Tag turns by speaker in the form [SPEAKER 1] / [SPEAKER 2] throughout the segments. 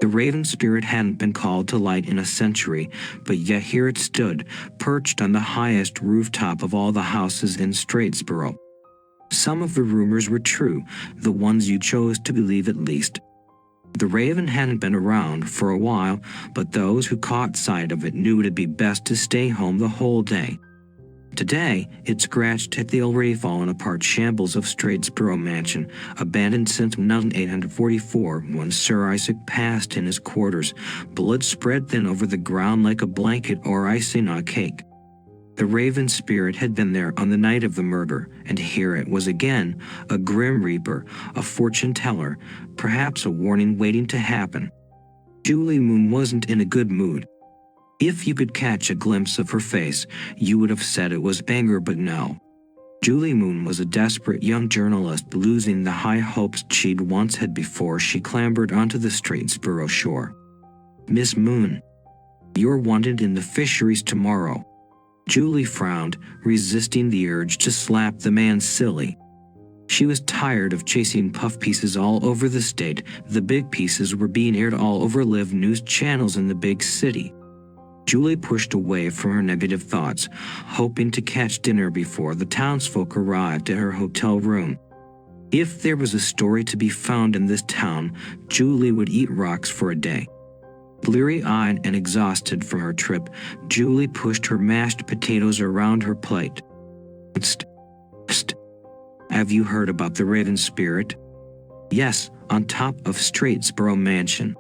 [SPEAKER 1] The Raven spirit hadn't been called to light in a century, but yet here it stood, perched on the highest rooftop of all the houses in Straitsboro. Some of the rumors were true, the ones you chose to believe at least. The Raven hadn't been around for a while, but those who caught sight of it knew it'd be best to stay home the whole day. Today, it scratched at the already fallen apart shambles of Straitsboro Mansion, abandoned since 1844 when Sir Isaac passed in his quarters, blood spread thin over the ground like a blanket or icing on a cake. The Raven spirit had been there on the night of the murder, and here it was again, a grim reaper, a fortune teller, perhaps a warning waiting to happen. Julie Moon wasn't in a good mood. If you could catch a glimpse of her face, you would have said it was anger, but no. Julie Moon was a desperate young journalist losing the high hopes she'd once had before she clambered onto the Straitsboro shore. "Miss Moon, you're wanted in the fisheries tomorrow." Julie frowned, resisting the urge to slap the man silly. She was tired of chasing puff pieces all over the state. The big pieces were being aired all over live news channels in the big city. Julie pushed away from her negative thoughts, hoping to catch dinner before the townsfolk arrived at her hotel room. If there was a story to be found in this town, Julie would eat rocks for a day. Bleary-eyed and exhausted from her trip, Julie pushed her mashed potatoes around her plate. "Psst, psst. Have you heard about the Raven spirit?" "Yes, on top of Straitsboro Mansion."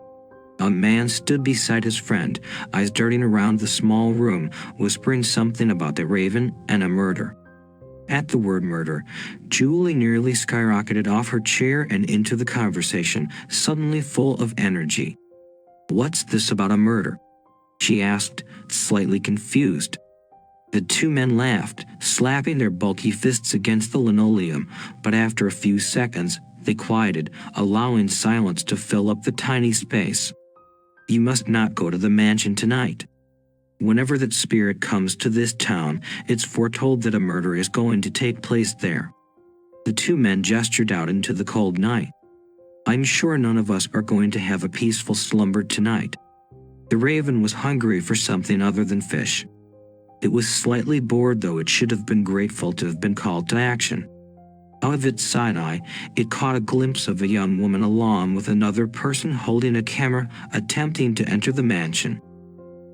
[SPEAKER 1] A man stood beside his friend, eyes darting around the small room, whispering something about the Raven and a murder. At the word murder, Julie nearly skyrocketed off her chair and into the conversation, suddenly full of energy. "What's this about a murder?" she asked, slightly confused. The two men laughed, slapping their bulky fists against the linoleum, but after a few seconds, they quieted, allowing silence to fill up the tiny space. "You must not go to the mansion tonight. Whenever that spirit comes to this town, it's foretold that a murder is going to take place there." The two men gestured out into the cold night. "I'm sure none of us are going to have a peaceful slumber tonight." The Raven was hungry for something other than fish. It was slightly bored, though it should have been grateful to have been called to action. Out of its side eye, it caught a glimpse of a young woman along with another person holding a camera, attempting to enter the mansion.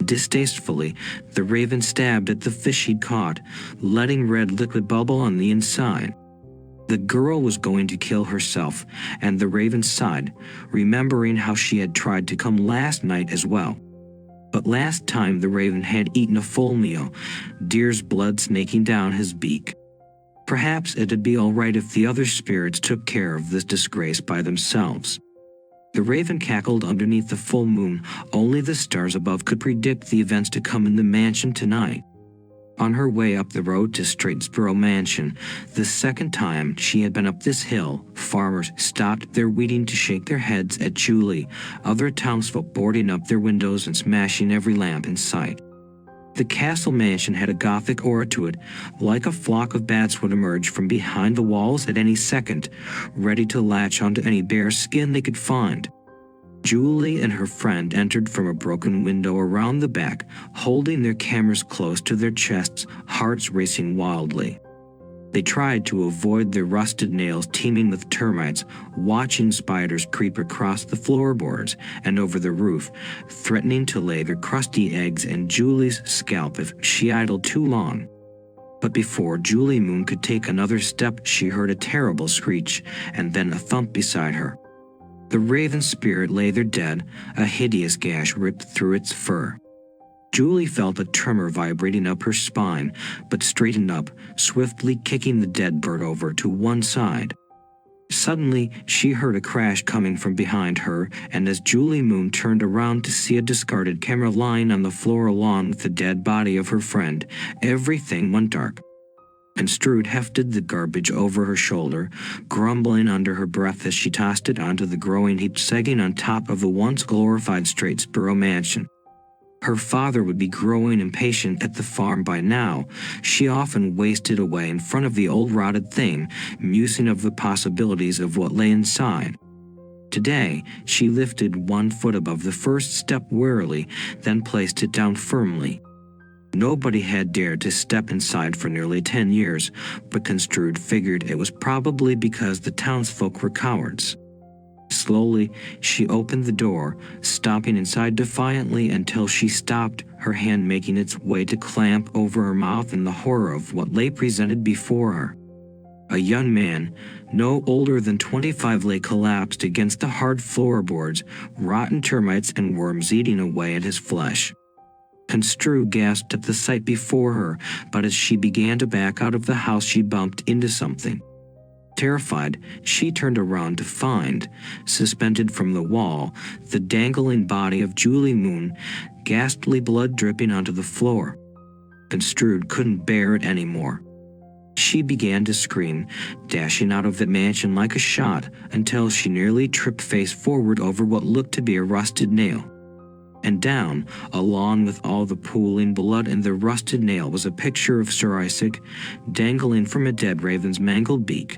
[SPEAKER 1] Distastefully, the Raven stabbed at the fish he'd caught, letting red liquid bubble on the inside. The girl was going to kill herself, and the Raven sighed, remembering how she had tried to come last night as well. But last time the Raven had eaten a full meal, deer's blood snaking down his beak. Perhaps it'd be all right if the other spirits took care of this disgrace by themselves. The Raven cackled underneath the full moon. Only the stars above could predict the events to come in the mansion tonight. On her way up the road to Straitsboro Mansion, the second time she had been up this hill, farmers stopped their weeding to shake their heads at Julie, other townsfolk boarding up their windows and smashing every lamp in sight. The castle mansion had a gothic aura to it, like a flock of bats would emerge from behind the walls at any second, ready to latch onto any bare skin they could find. Julie and her friend entered from a broken window around the back, holding their cameras close to their chests, hearts racing wildly. They tried to avoid their rusted nails teeming with termites, watching spiders creep across the floorboards and over the roof, threatening to lay their crusty eggs in Julie's scalp if she idled too long. But before Julie Moon could take another step, she heard a terrible screech and then a thump beside her. The Raven spirit lay there dead, a hideous gash ripped through its fur. Julie felt a tremor vibrating up her spine, but straightened up, swiftly kicking the dead bird over to one side. Suddenly, she heard a crash coming from behind her, and as Julie Moon turned around to see a discarded camera lying on the floor along with the dead body of her friend, everything went dark. And Strude hefted the garbage over her shoulder, grumbling under her breath as she tossed it onto the growing heap sagging on top of the once glorified Straitsboro Mansion. Her father would be growing impatient at the farm by now. She often wasted away in front of the old rotted thing, musing of the possibilities of what lay inside. Today, she lifted one foot above the first step warily, then placed it down firmly. Nobody had dared to step inside for nearly 10 years, but Construed figured it was probably because the townsfolk were cowards. Slowly, she opened the door, stomping inside defiantly until she stopped, her hand making its way to clamp over her mouth in the horror of what lay presented before her. A young man, no older than 25, lay collapsed against the hard floorboards, rotten termites and worms eating away at his flesh. Construed gasped at the sight before her, but as she began to back out of the house she bumped into something. Terrified, she turned around to find, suspended from the wall, the dangling body of Julie Moon, ghastly blood dripping onto the floor. Construed couldn't bear it anymore. She began to scream, dashing out of the mansion like a shot until she nearly tripped face forward over what looked to be a rusted nail. And down, along with all the pooling blood and the rusted nail, was a picture of Sir Isaac, dangling from a dead raven's mangled beak.